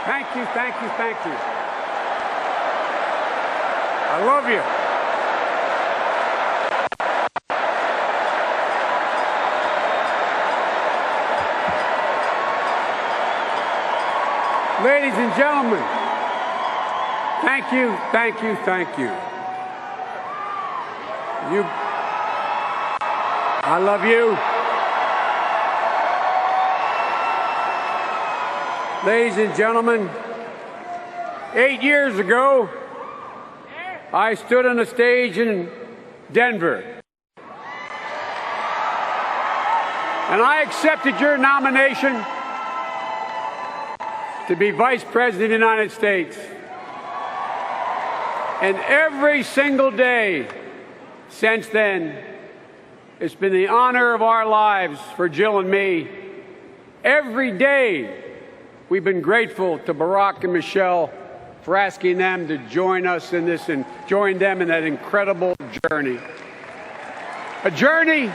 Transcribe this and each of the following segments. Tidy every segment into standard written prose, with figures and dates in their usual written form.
Thank you, thank you, thank you. I love you. Ladies and gentlemen, thank you, thank you, thank you. I love you. Ladies and gentlemen, 8 years ago, I stood on a stage in Denver, and I accepted your nomination to be Vice President of the United States. And every single day since then, it's been the honor of our lives for Jill and me. Every day, we've been grateful to Barack and Michelle for asking them to join us in this and join them in that incredible journey. A journey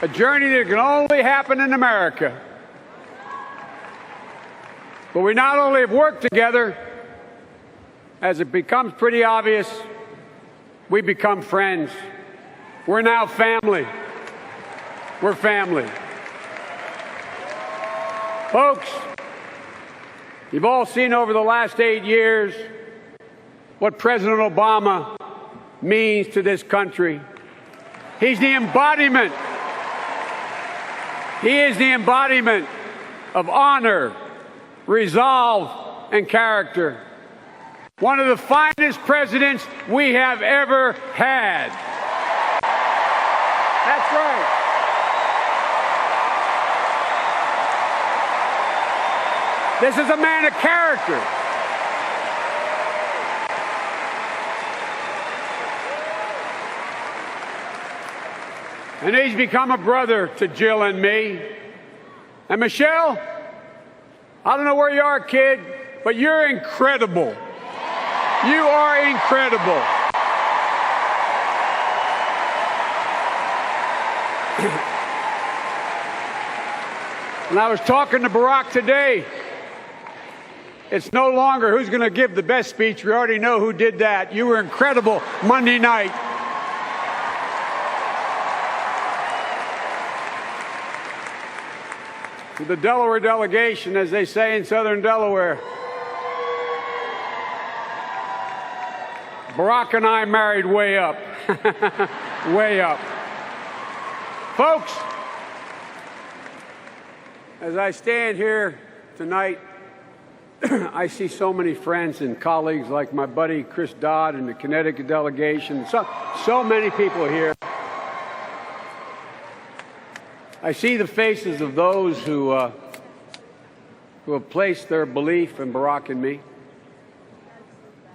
that can only happen in America. But we not only have worked together, as it becomes pretty obvious, we become friends. We're now family. We're family. Folks, you've all seen over the last 8 years what President Obama means to this country. He's the embodiment. He is the embodiment of honor, resolve, and character. One of the finest presidents we have ever had. That's right. This is a man of character. And he's become a brother to Jill and me. And Michelle, I don't know where you are, kid, but you're incredible. You are incredible. When I was talking to Barack today, it's no longer who's going to give the best speech. We already know who did that. You were incredible Monday night. To the Delaware delegation, as they say in Southern Delaware, Barack and I married way up. Way up. Folks, as I stand here tonight, I see so many friends and colleagues like my buddy Chris Dodd and the Connecticut delegation, so many people here. I see the faces of those who have placed their belief in Barack and me.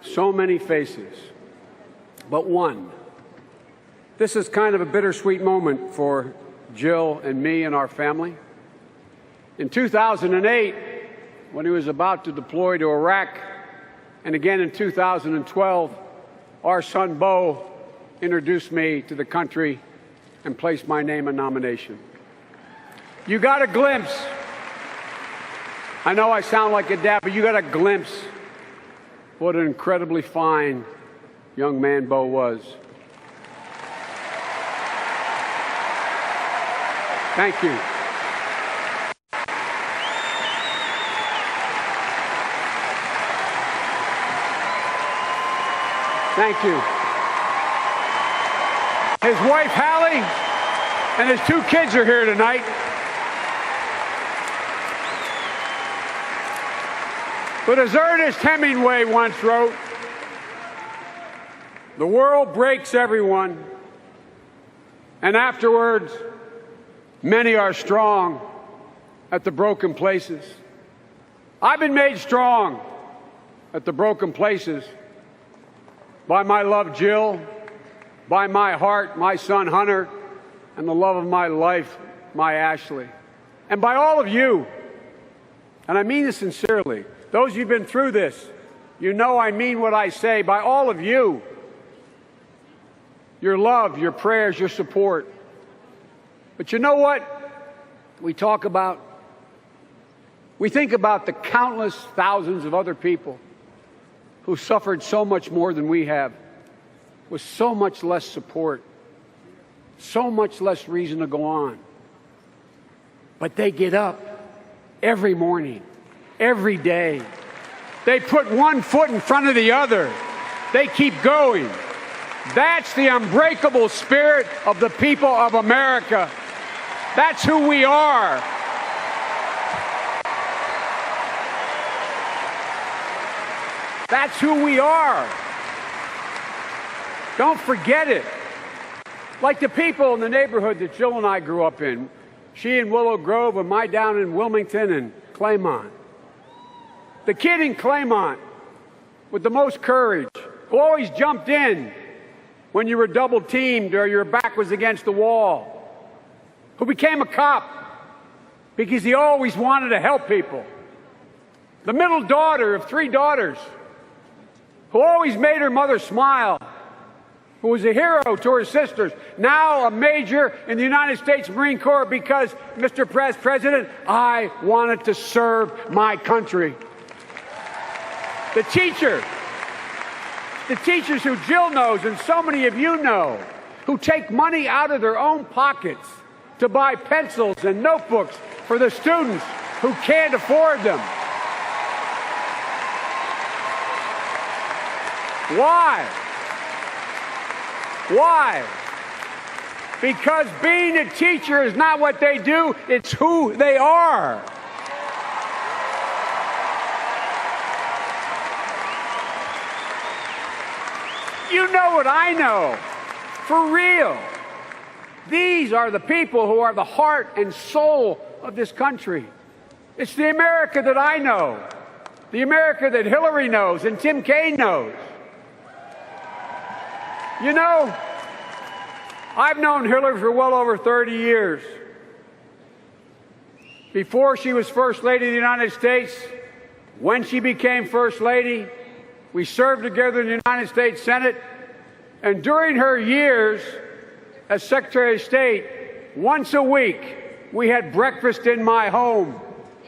So many faces, but one. This is kind of a bittersweet moment for Jill and me and our family. In 2008, when he was about to deploy to Iraq, and again in 2012, our son Beau introduced me to the country and placed my name in nomination. You got a glimpse. I know I sound like a dad, but you got a glimpse what an incredibly fine young man Beau was. Thank you. Thank you. His wife, Hallie, and his 2 kids are here tonight. But as Ernest Hemingway once wrote, the world breaks everyone, and afterwards, many are strong at the broken places. I've been made strong at the broken places by my love, Jill, by my heart, my son, Hunter, and the love of my life, my Ashley, and by all of you. And I mean this sincerely. Those who've been through this, you know I mean what I say. By all of you, your love, your prayers, your support. But you know what we talk about? We think about the countless thousands of other people who suffered so much more than we have, with so much less support, so much less reason to go on. But they get up every morning, every day. They put one foot in front of the other. They keep going. That's the unbreakable spirit of the people of America. That's who we are. That's who we are. Don't forget it. Like the people in the neighborhood that Jill and I grew up in. She in Willow Grove and my down in Wilmington and Claymont. The kid in Claymont with the most courage, who always jumped in when you were double teamed or your back was against the wall, who became a cop because he always wanted to help people. The middle daughter of 3 daughters, who always made her mother smile, who was a hero to her sisters, now a major in the United States Marine Corps because, Mr. President, I wanted to serve my country. The teachers who Jill knows and so many of you know, who take money out of their own pockets to buy pencils and notebooks for the students who can't afford them. Why? Why? Because being a teacher is not what they do, it's who they are. You know what I know, for real. These are the people who are the heart and soul of this country. It's the America that I know, the America that Hillary knows and Tim Kaine knows. You know, I've known Hillary for well over 30 years. Before she was First Lady of the United States, when she became First Lady, we served together in the United States Senate, and during her years as Secretary of State, once a week, we had breakfast in my home,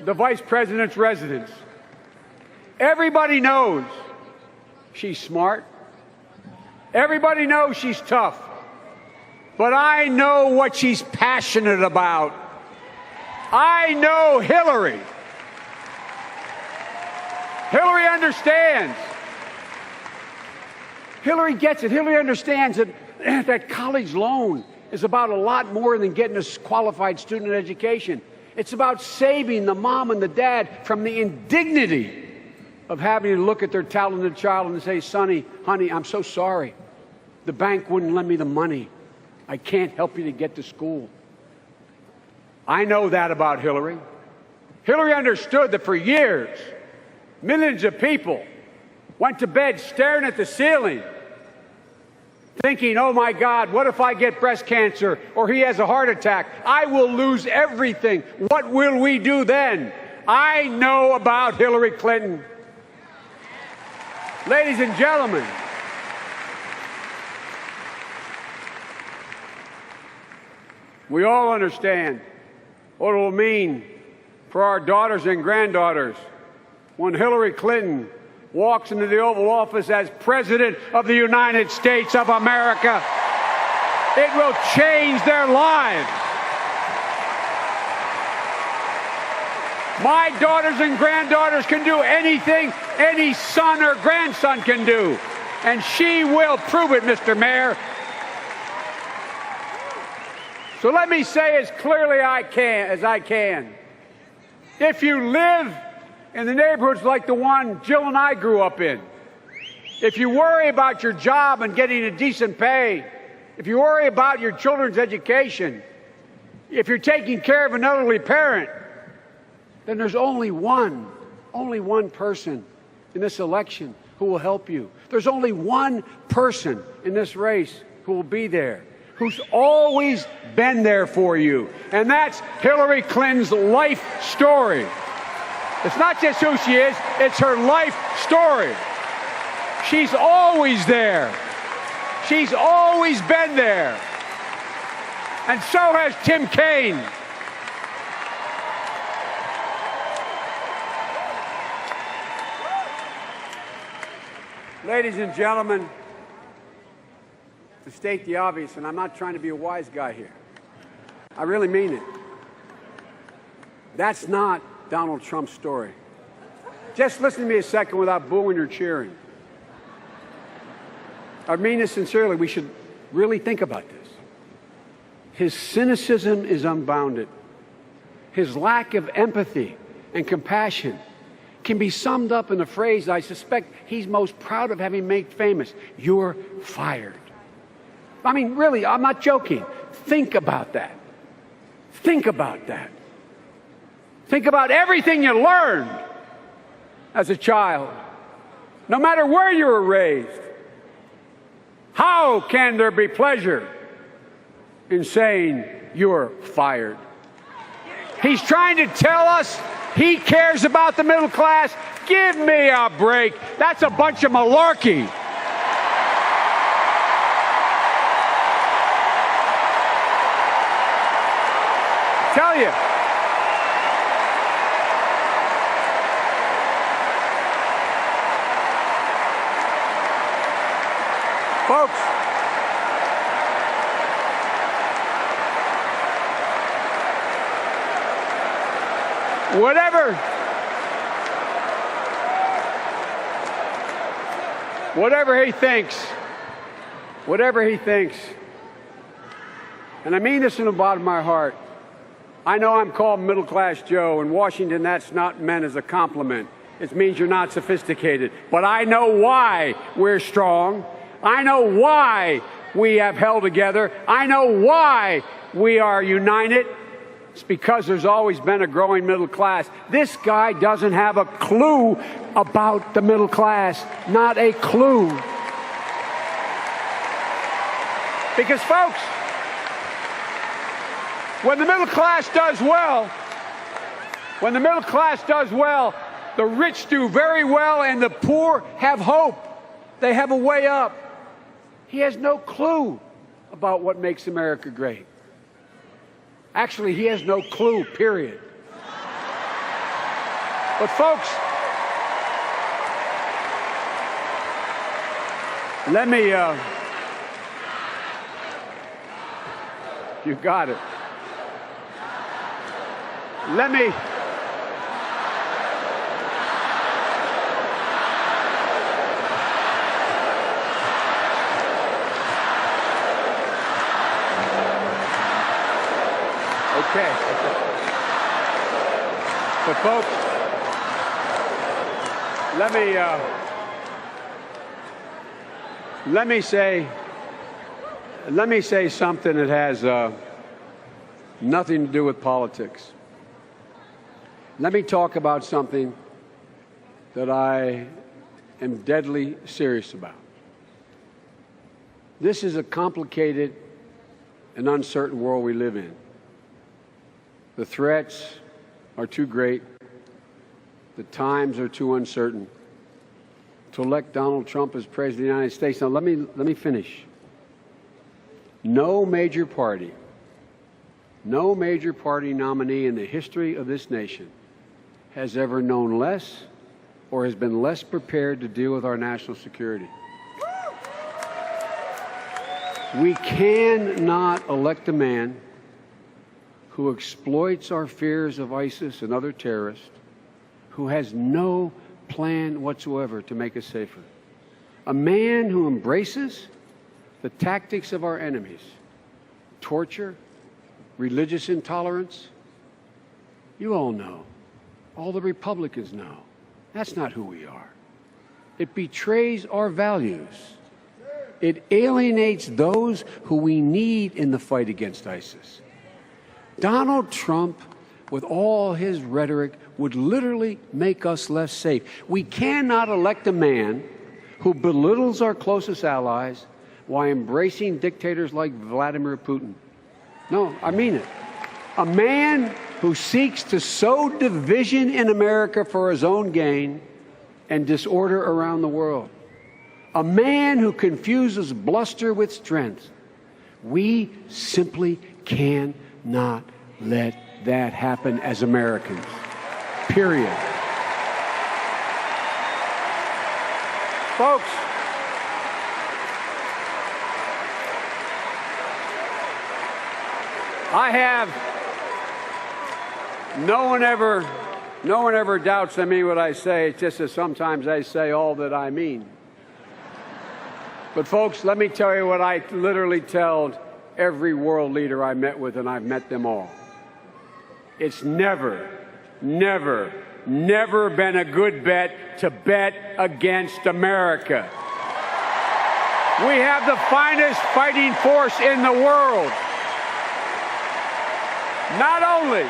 the Vice President's residence. Everybody knows she's smart. Everybody knows she's tough. But I know what she's passionate about. I know Hillary. Hillary understands. Hillary gets it. Hillary understands that that college loan is about a lot more than getting a qualified student education. It's about saving the mom and the dad from the indignity of having to look at their talented child and say, Sonny, honey, I'm so sorry. The bank wouldn't lend me the money. I can't help you to get to school. I know that about Hillary. Hillary understood that for years, millions of people went to bed staring at the ceiling, thinking, oh my God, what if I get breast cancer or he has a heart attack? I will lose everything. What will we do then? I know about Hillary Clinton. Ladies and gentlemen, we all understand what it will mean for our daughters and granddaughters when Hillary Clinton walks into the Oval Office as President of the United States of America. It will change their lives. My daughters and granddaughters can do anything any son or grandson can do, and she will prove it, Mr. Mayor. So let me say as clearly as I can. If you live in the neighborhoods like the one Jill and I grew up in, if you worry about your job and getting a decent pay, if you worry about your children's education, if you're taking care of an elderly parent, then there's only one person in this election who will help you. There's only one person in this race who will be there, who's always been there for you, and that's Hillary Clinton's life story. It's not just who she is, it's her life story. She's always there. She's always been there. And so has Tim Kaine. Ladies and gentlemen, to state the obvious, and I'm not trying to be a wise guy here, I really mean it. That's not Donald Trump's story. Just listen to me a second without booing or cheering. I mean this sincerely. We should really think about this. His cynicism is unbounded. His lack of empathy and compassion can be summed up in a phrase I suspect he's most proud of having made famous: "You're fired." I mean, really, I'm not joking. Think about that. Think about that. Think about everything you learned as a child, no matter where you were raised. How can there be pleasure in saying you're fired? He's trying to tell us he cares about the middle class. Give me a break. That's a bunch of malarkey. I tell you. Folks, whatever he thinks, and I mean this in the bottom of my heart, I know I'm called Middle Class Joe. In Washington, that's not meant as a compliment. It means you're not sophisticated. But I know why we're strong. I know why we have held together. I know why we are united. It's because there's always been a growing middle class. This guy doesn't have a clue about the middle class. Not a clue. Because, folks, when the middle class does well, the rich do very well and the poor have hope. They have a way up. He has no clue about what makes America great. Actually, he has no clue, period. But, folks, let me, you got it. Let me, okay. But, folks, let me say something that has nothing to do with politics. Let me talk about something that I am deadly serious about. This is a complicated and uncertain world we live in. The threats are too great. The times are too uncertain to elect Donald Trump as President of the United States. Now, let me finish. No major party nominee in the history of this nation has ever known less or has been less prepared to deal with our national security. We cannot elect a man who exploits our fears of ISIS and other terrorists, who has no plan whatsoever to make us safer. A man who embraces the tactics of our enemies, torture, religious intolerance. You all know. All the Republicans know. That's not who we are. It betrays our values. It alienates those who we need in the fight against ISIS. Donald Trump, with all his rhetoric, would literally make us less safe. We cannot elect a man who belittles our closest allies while embracing dictators like Vladimir Putin. No, I mean it. A man who seeks to sow division in America for his own gain and disorder around the world. A man who confuses bluster with strength. We simply cannot let that happen as Americans. Period. Folks, I have, no one ever doubts I mean what I say. It's just that sometimes I say all that I mean. But folks, let me tell you what I literally told every world leader I met with, and I've met them all. It's never, never, never been a good bet to bet against America. We have the finest fighting force in the world. Not only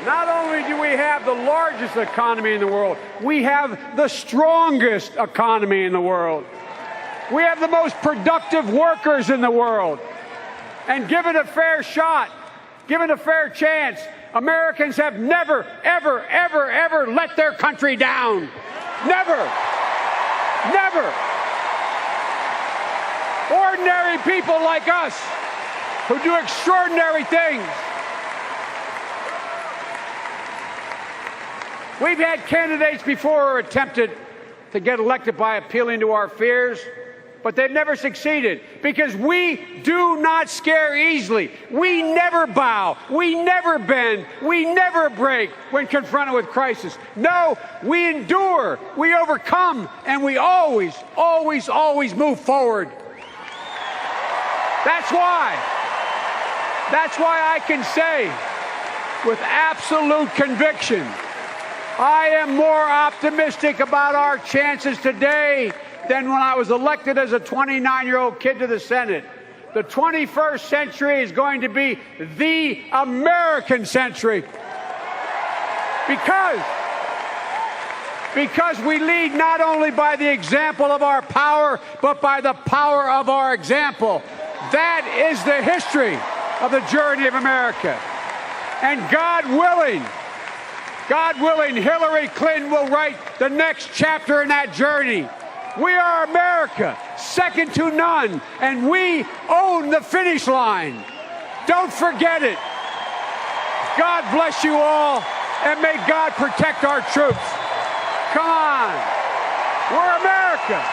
Not only do we have the largest economy in the world, we have the strongest economy in the world. We have the most productive workers in the world. And given a fair shot, given a fair chance, Americans have never, ever, ever, ever let their country down. Never. Never. Ordinary people like us who do extraordinary things. We've had candidates before who attempted to get elected by appealing to our fears, but they've never succeeded because we do not scare easily. We never bow. We never bend. We never break when confronted with crisis. No, we endure, we overcome, and we always, always, always move forward. That's why I can say with absolute conviction, I am more optimistic about our chances today than when I was elected as a 29-year-old kid to the Senate. The 21st century is going to be the American century. Because we lead not only by the example of our power, but by the power of our example. That is the history of the journey of America. And God willing, Hillary Clinton will write the next chapter in that journey. We are America, second to none, and we own the finish line. Don't forget it. God bless you all, and may God protect our troops. Come on. We're America.